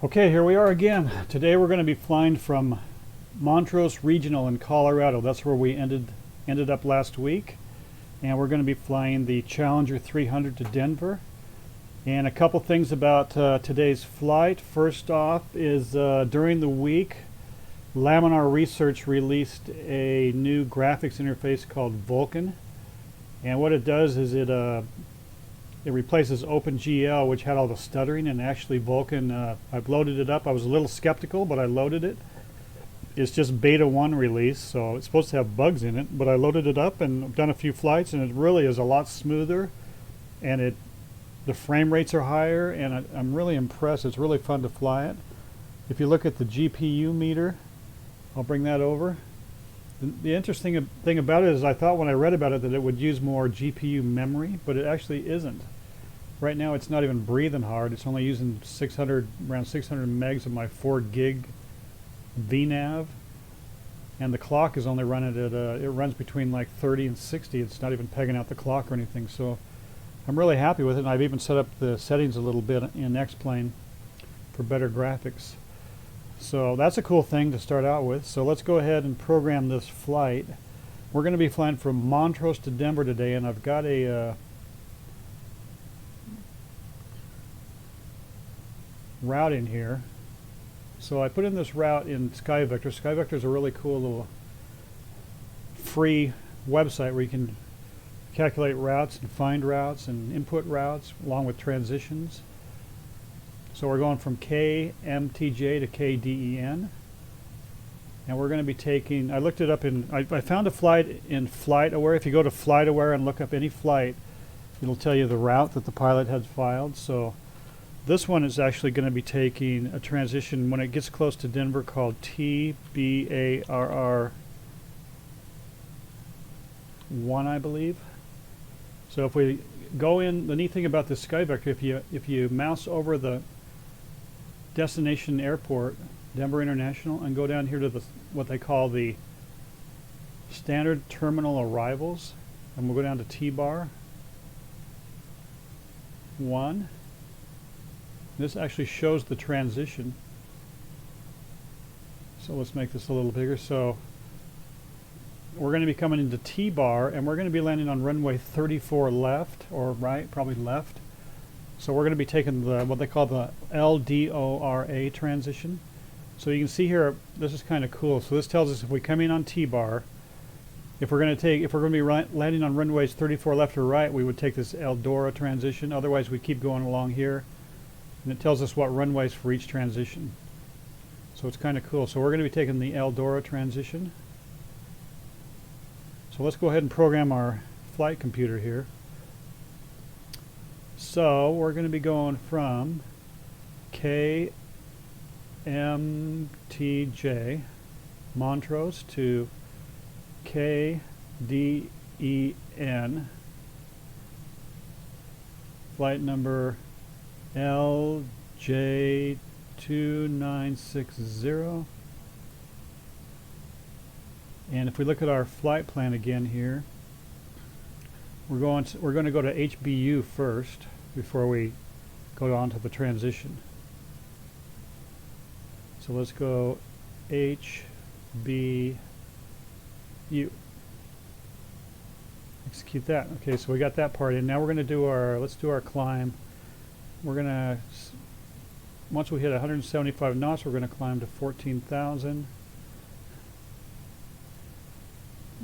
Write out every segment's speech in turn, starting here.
Okay, here we are again. Today we're going to be flying from Montrose Regional in Colorado. That's where we ended up last week. And we're going to be flying the Challenger 300 to Denver. And a couple things about today's flight. First off is during the week, Laminar Research released a new graphics interface called Vulkan. And what it does is it replaces OpenGL, which had all the stuttering, and actually Vulkan, I've loaded it up. I was a little skeptical, but I loaded it. It's just beta 1 release, so it's supposed to have bugs in it, but I loaded it up and I've done a few flights, and it really is a lot smoother, and the frame rates are higher, and I'm really impressed. It's really fun to fly it. If you look at the GPU meter, I'll bring that over. The interesting thing about it is I thought when I read about it that it would use more GPU memory, but it actually isn't. Right now it's not even breathing hard. It's only using around 600 megs of my 4 gig VNAV, and the clock is only running at it runs between like 30 and 60. It's not even pegging out the clock or anything, so I'm really happy with it, and I've even set up the settings a little bit in X-Plane for better graphics. So that's a cool thing to start out with. So let's go ahead and program this flight. We're going to be flying from Montrose to Denver today, and I've got a route in here. So I put in this route in SkyVector. SkyVector is a really cool little free website where you can calculate routes and find routes and input routes along with transitions. So we're going from KMTJ to KDEN, and we're going to be taking, I looked it up I found a flight in FlightAware. If you go to FlightAware and look up any flight, it'll tell you the route that the pilot had filed. So this one is actually going to be taking a transition when it gets close to Denver called TBARR 1, I believe. So if we go in, the neat thing about this SkyVector, if you mouse over the destination airport, Denver International, and go down here to what they call the standard terminal arrivals, and we'll go down to T-bar 1. This actually shows the transition. So let's make this a little bigger. So we're going to be coming into T-bar, and we're going to be landing on runway 34 left, or right, probably left. So we're going to be taking what they call the LDORA transition. So you can see here, this is kind of cool. So this tells us if we come in on T-bar, if we're going to be landing on runways 34 left or right, we would take this Eldora transition. Otherwise, we keep going along here, and it tells us what runways for each transition. So it's kind of cool. So we're going to be taking the Eldora transition. So let's go ahead and program our flight computer here. So we're going to be going from KMTJ, Montrose, to KDEN, flight number LJ2960. And if we look at our flight plan again here, we're going to go to HBU first before we go on to the transition. So let's go HBU. Execute that. Okay, so we got that part in. Now we're going to do let's do our climb. We're going to, once we hit 175 knots, we're going to climb to 14,000.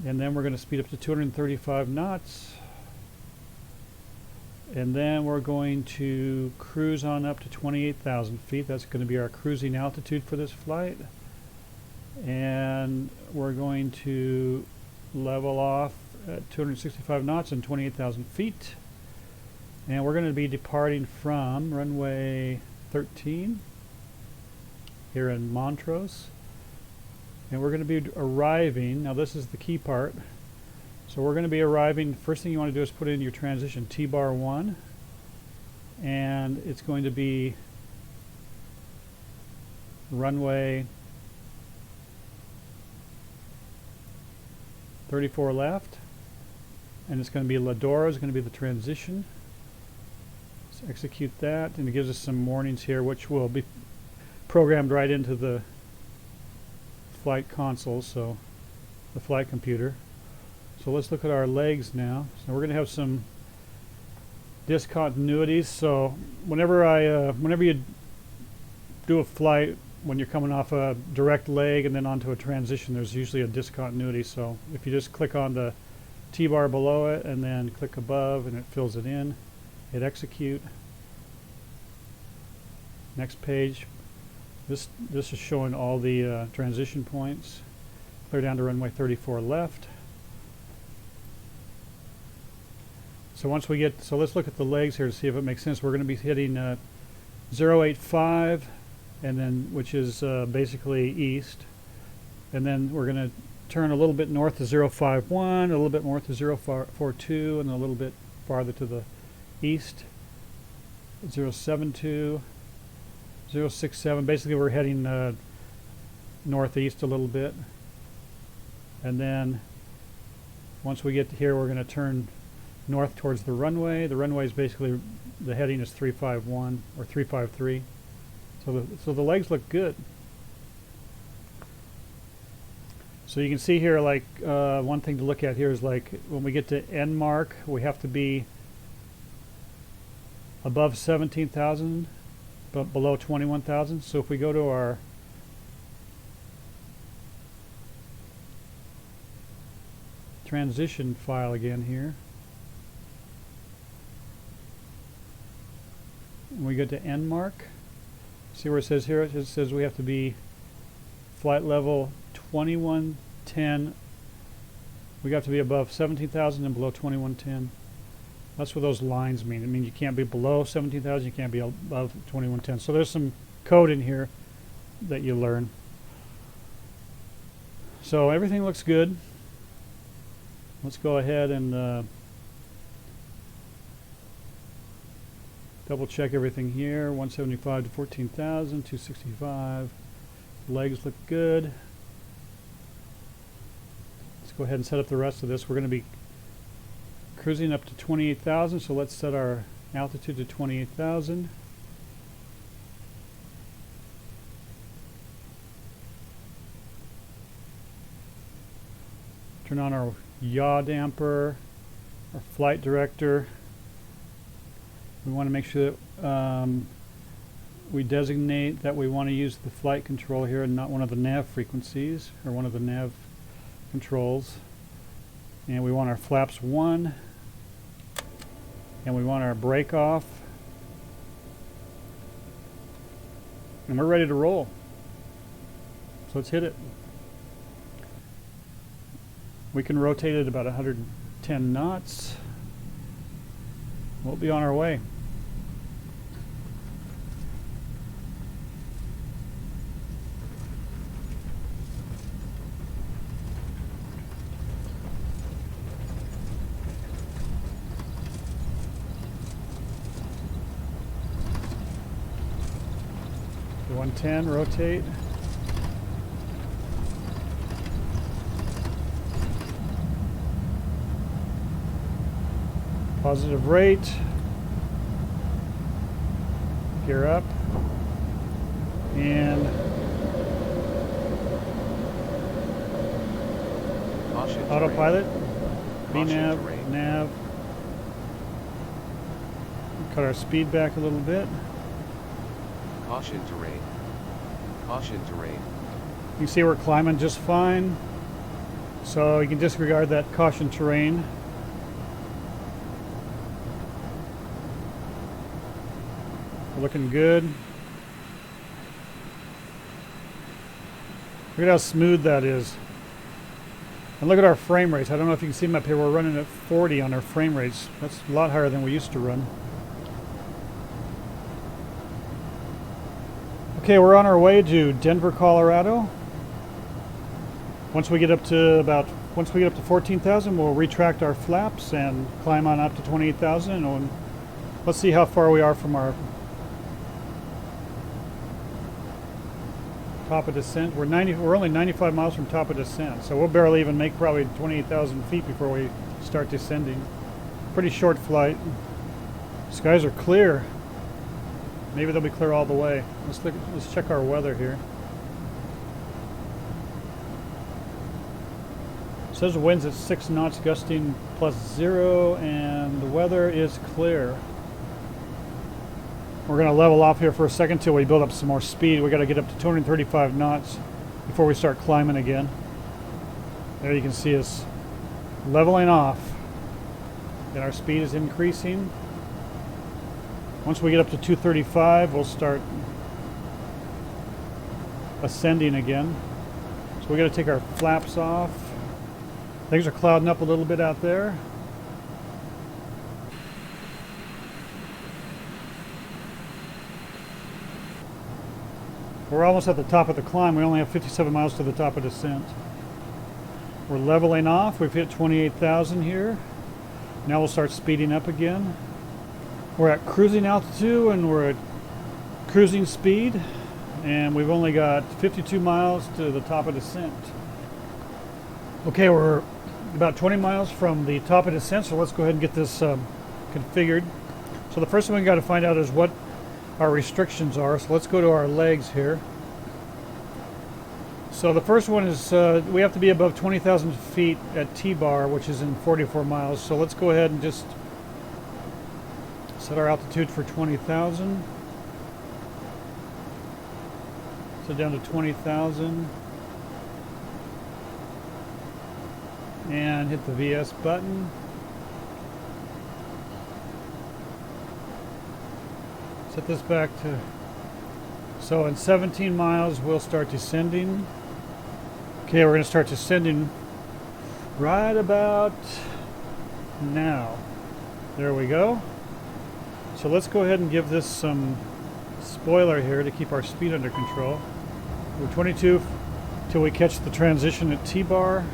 And then we're going to speed up to 235 knots. And then we're going to cruise on up to 28,000 feet. That's going to be our cruising altitude for this flight. And we're going to level off at 265 knots and 28,000 feet. And we're going to be departing from runway 13 here in Montrose. And we're going to be arriving, now this is the key part. So we're going to be arriving, first thing you want to do is put in your transition T-bar 1, and it's going to be runway 34 left, and it's going to be Ladora is going to be the transition. Let's execute that, and it gives us some warnings here, which will be programmed right into the flight console, so the flight computer. So let's look at our legs now. So we're going to have some discontinuities. So whenever you do a flight, when you're coming off a direct leg and then onto a transition, there's usually a discontinuity. So if you just click on the T-bar below it and then click above and it fills it in, hit execute. Next page. This is showing all the transition points. Clear down to runway 34 left. So once we get, so let's look at the legs here to see if it makes sense. We're going to be hitting 085, and then which is basically east, and then we're going to turn a little bit north to 051, a little bit north to 042, and a little bit farther to the east, 072, 067. Basically, we're heading northeast a little bit, and then once we get to here, we're going to turn north towards the runway. The runway is basically, the heading is 351 or 353. So the legs look good. So you can see here, like one thing to look at here is like when we get to end mark, we have to be above 17,000, but below 21,000. So if we go to our transition file again here, and we go to end mark, see where it says here, it says we have to be flight level 2110. We got to be above 17,000 and below 2110. That's what those lines mean. It means you can't be below 17,000, you can't be above 2110. So there's some code in here that you learn. So everything looks good. Let's go ahead and double check everything here. 175 to 14,000, 265. Legs look good. Let's go ahead and set up the rest of this. We're going to be cruising up to 28,000, so let's set our altitude to 28,000. Turn on our yaw damper, our flight director. We want to make sure that we designate that we want to use the flight control here and not one of the nav frequencies or one of the nav controls. And we want our flaps 1, and we want our brake off, and we're ready to roll. So let's hit it. We can rotate it about 110 knots. We'll be on our way. The 110, rotate. Positive rate. Gear up. And autopilot. VNav, nav. Cut our speed back a little bit. Caution terrain. Caution terrain. You can see we're climbing just fine. So you can disregard that caution terrain. We're looking good. Look at how smooth that is. And look at our frame rates. I don't know if you can see them up here. We're running at 40 on our frame rates. That's a lot higher than we used to run. Okay, we're on our way to Denver, Colorado. Once we get up to 14,000, we'll retract our flaps and climb on up to 28,000. And let's see how far we are from our top of descent. We're only 95 miles from top of descent, so we'll barely even make probably 28,000 feet before we start descending. Pretty short flight. Skies are clear. Maybe they'll be clear all the way. Let's check our weather here. It says the wind's at 6 knots, gusting +0, and the weather is clear. We're going to level off here for a second till we build up some more speed. We got to get up to 235 knots before we start climbing again. There you can see us leveling off, and our speed is increasing. Once we get up to 235, we'll start ascending again. So we got to take our flaps off. Things are clouding up a little bit out there. We're almost at the top of the climb. We only have 57 miles to the top of descent. We're leveling off. We've hit 28,000 here. Now we'll start speeding up again. We're at cruising altitude and we're at cruising speed, and we've only got 52 miles to the top of descent. Okay, we're about 20 miles from the top of descent, so let's go ahead and get this configured. So the first thing we got to find out is what our restrictions are. So let's go to our legs here. So the first one is we have to be above 20,000 feet at T-bar, which is in 44 miles. So let's go ahead and just set our altitude for 20,000. So down to 20,000. And hit the VS button. Set this back to... So in 17 miles we'll start descending. Okay, we're going to start descending right about now. There we go. So let's go ahead and give this some spoiler here to keep our speed under control. We're 22 till we catch the transition at T-bar.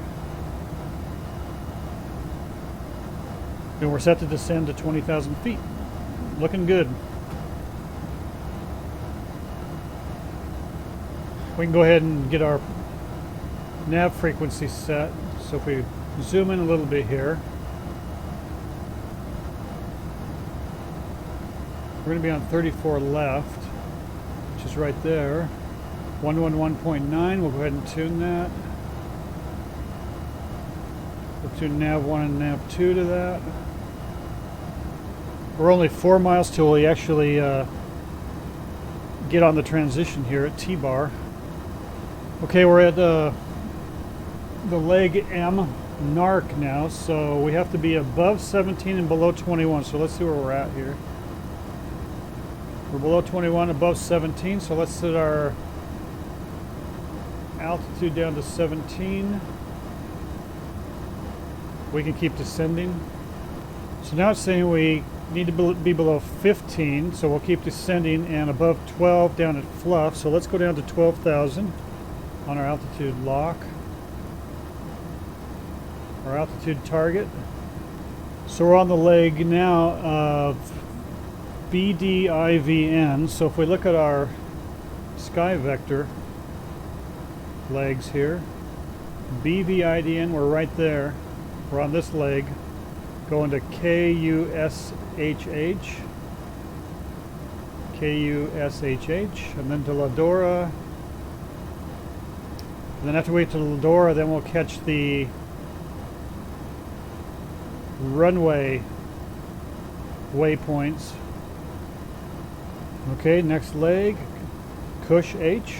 And we're set to descend to 20,000 feet. Looking good. We can go ahead and get our nav frequency set. So if we zoom in a little bit here, we're going to be on 34 left, which is right there. 111.9, we'll go ahead and tune that. We'll tune nav 1 and nav 2 to that. We're only 4 miles till we actually get on the transition here at T-bar. Okay, we're at the leg M NARC now, so we have to be above 17 and below 21. So let's see where we're at here. We're below 21, above 17, so let's set our altitude down to 17. We can keep descending. So now it's saying we need to be below 15, so we'll keep descending, and above 12 down at Fluff. So let's go down to 12,000 on our altitude lock. Our altitude target. So we're on the leg now of BDIVN. So if we look at our sky vector legs here, BVIDN, we're right there. We're on this leg, going to KUSHH, and then to Ladora. And then after we get to Ladora, then we'll catch the runway waypoints. Okay, next leg, Cush H.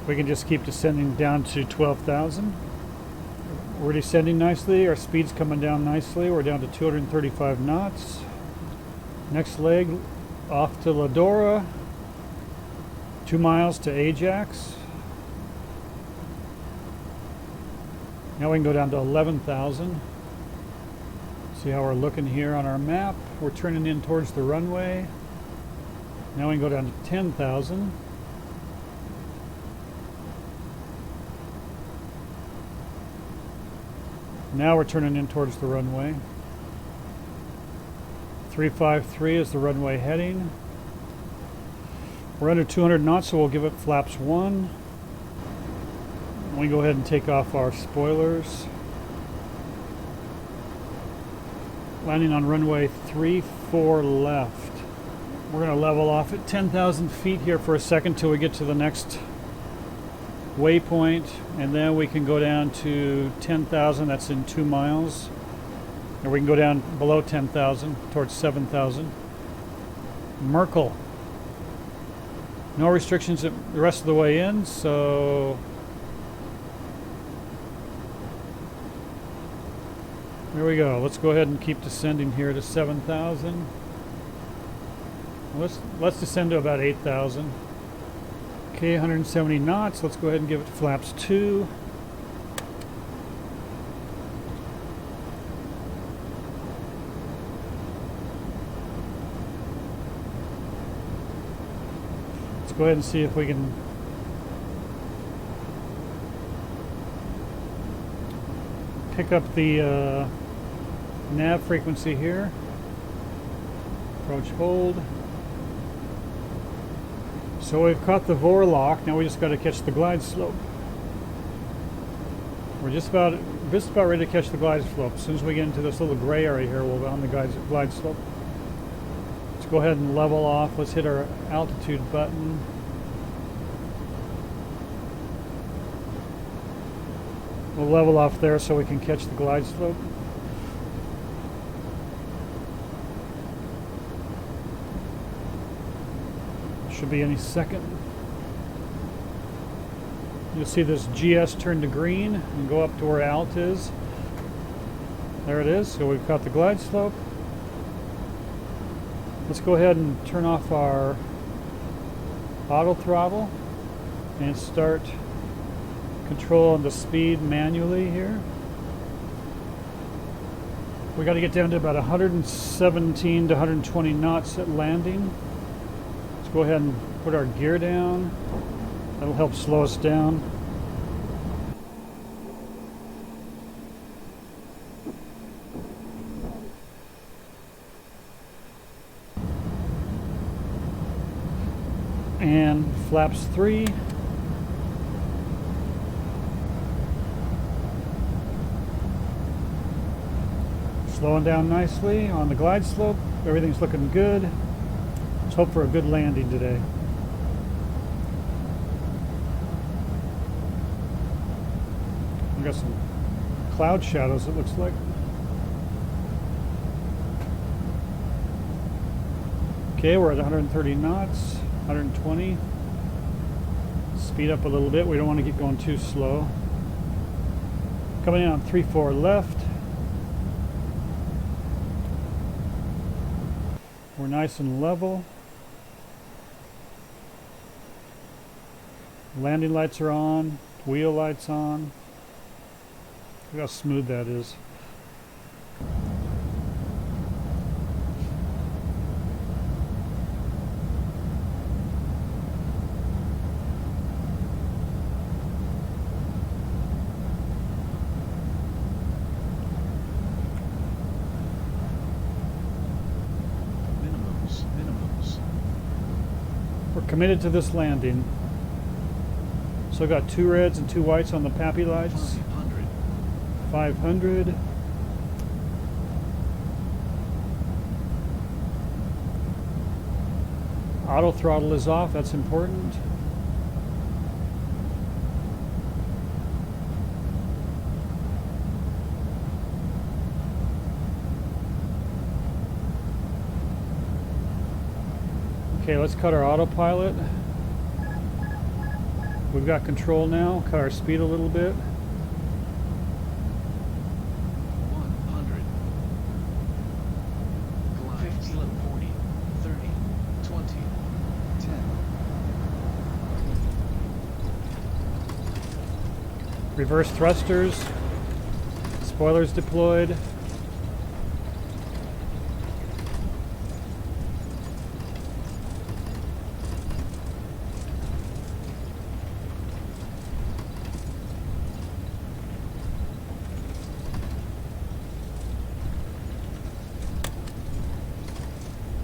We can just keep descending down to 12,000. We're descending nicely. Our speed's coming down nicely. We're down to 235 knots. Next leg, off to Ladora. 2 miles to Ajax. Now we can go down to 11,000. See how we're looking here on our map. We're turning in towards the runway. Now we can go down to 10,000. Now we're turning in towards the runway. 353 is the runway heading. We're under 200 knots, so we'll give it flaps 1. We go ahead and take off our spoilers. Landing on runway 35. 4 left. We're going to level off at 10,000 feet here for a second till we get to the next waypoint, and then we can go down to 10,000. That's in 2 miles. Or we can go down below 10,000 towards 7,000. Merkel. No restrictions the rest of the way in, so there we go. Let's go ahead and keep descending here to 7,000. Let's descend to about 8,000. Okay, 170 knots. Let's go ahead and give it flaps 2. Let's go ahead and see if we can pick up the nav frequency here. Approach hold. So we've caught the Vorlock. Now we just got to catch the glide slope. We're just about ready to catch the glide slope. As soon as we get into this little gray area here, we'll be on the glide slope. Let's go ahead and level off. Let's hit our altitude button. We'll level off there so we can catch the glide slope. Should be any second. You'll see this GS turn to green and go up to where alt is. There it is. So we've got the glide slope. Let's go ahead and turn off our auto throttle and start controlling the speed manually here. We got to get down to about 117 to 120 knots at landing. Go ahead and put our gear down. That'll help slow us down. And flaps 3. Slowing down nicely on the glide slope. Everything's looking good. Let's hope for a good landing today. We've got some cloud shadows, it looks like. Okay, we're at 130 knots, 120. Speed up a little bit. We don't want to get going too slow. Coming in on 3-4 left. We're nice and level. Landing lights are on, wheel lights on. Look how smooth that is. We're committed to this landing. So got 2 reds and 2 whites on the PAPI lights. 500. Auto throttle is off, that's important. Okay, let's cut our autopilot. We've got control now. Cut our speed a little bit. 100. Glide 50, 40, 30, 20, 10. Reverse thrusters. Spoilers deployed.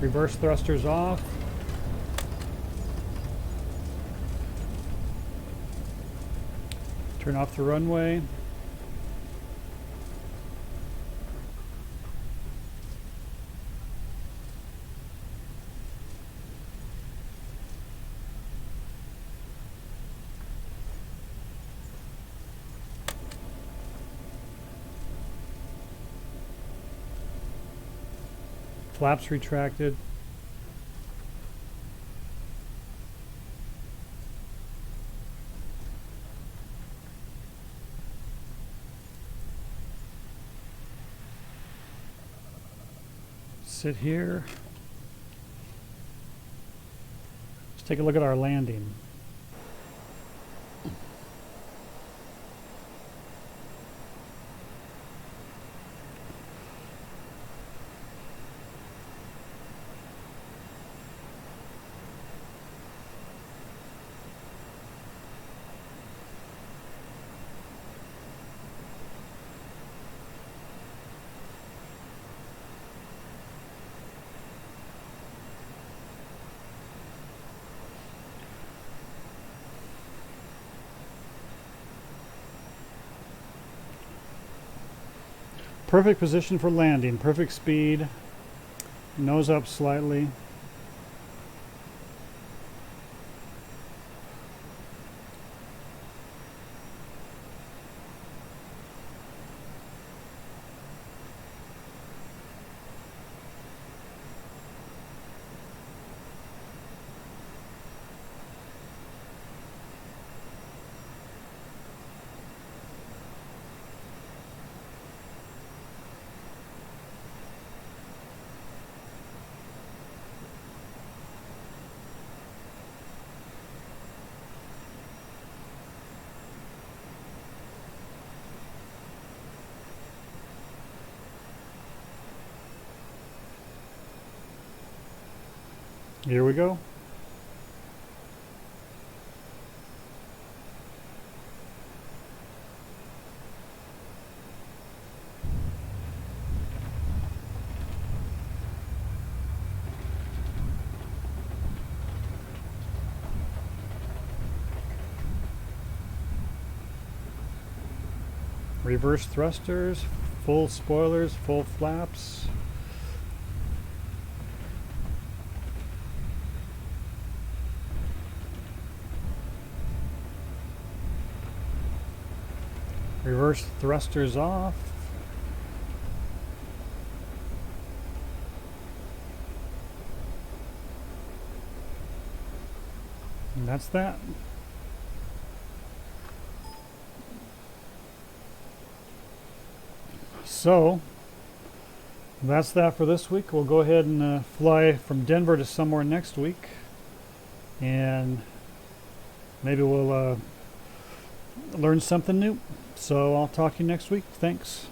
Reverse thrusters off. Turn off the runway. Flaps retracted. Sit here. Let's take a look at our landing. Perfect position for landing, perfect speed, nose up slightly. Here we go. Reverse thrusters, full spoilers, full flaps. Reverse thrusters off. And that's that. So, that's that for this week. We'll go ahead and fly from Denver to somewhere next week. And maybe we'll learn something new. So I'll talk to you next week. Thanks.